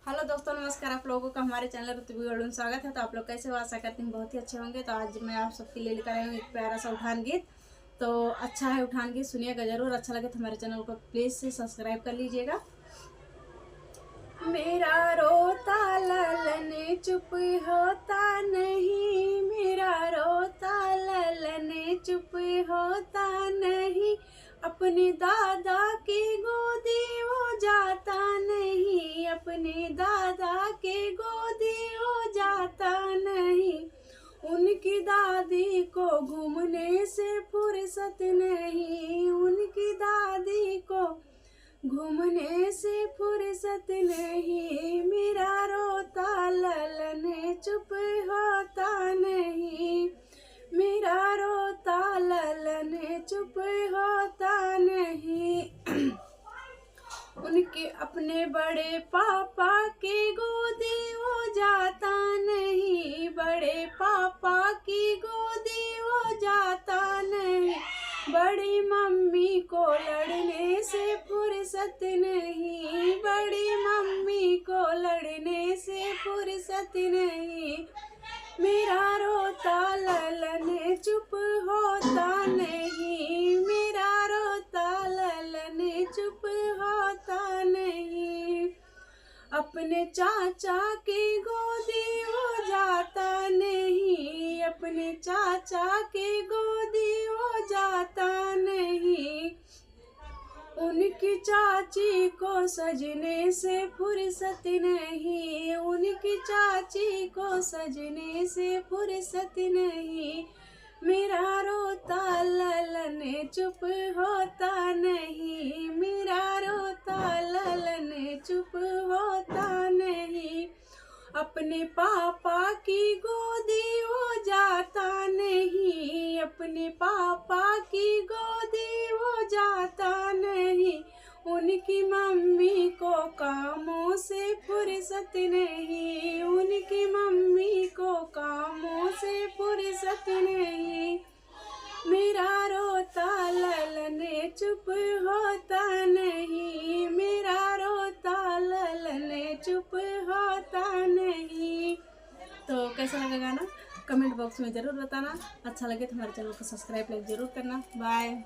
Hello दोस्तों, नमस्कार। आप लोगों का हमारे चैनल ऋतु अरुण स्वागत है। तो आप लोग कैसे हो? आशा करती हूँ बहुत ही अच्छे होंगे। तो आज मैं आप सबके लिए लेकर आई हूँ एक प्यारा सा उठान गीत। तो अच्छा है उठान गीत, सुनिएगा जरूर। अच्छा लगे तो हमारे चैनल को प्लीज़ से सब्सक्राइब कर लीजिएगा। मेरा रोता ललन चुप होता नहीं, मेरा रोता ललन चुप होता नहीं। अपने दादा की गोदी वो जाता नहीं, अपने दादा के गोदी वो जाता नहीं। उनकी दादी को घूमने से फुर्सत नहीं, उनकी दादी को घूमने से फुर्सत नहीं। मेरा रोता ललन चुप होता नहीं, मेरा रोता ललन चुप होता नहीं। उनके अपने बड़े पापा के गोदी वो जाता नहीं, बड़े पापा की गोदी वो जाता नहीं। बड़ी मम्मी को लड़ने से फुर्सत नहीं, बड़ी मम्मी को लड़ने से फुर्सत नहीं। मेरा रोता ललन चुप होता नहीं, मेरा रोता ललन चुप होता नहीं। अपने चाचा की गोदी वो जाता नहीं, अपने चाचा की गोदी वो जाता नहीं। उनकी चाची को सजने से फुर्सत नहीं, उनकी चाची को सजने से फुर्सत नहीं। मेरा रोता ललन चुप होता नहीं, मेरा रोता ललन चुप होता नहीं। अपने पापा की गोदी वो जाता नहीं, अपने पापा की गोदी वो जाता नहीं। उनकी मम्मी को कामों से फुर्सत नहीं, उनकी मम्मी को कामों से फुर्सत नहीं। मेरा रोता ललन चुप होता नहीं, मेरा रोता ललन चुप होता नहीं। तो कैसा लगा गाना कमेंट बॉक्स में ज़रूर बताना। अच्छा लगे तो हमारे चैनल को सब्सक्राइब जरूर करना। बाय।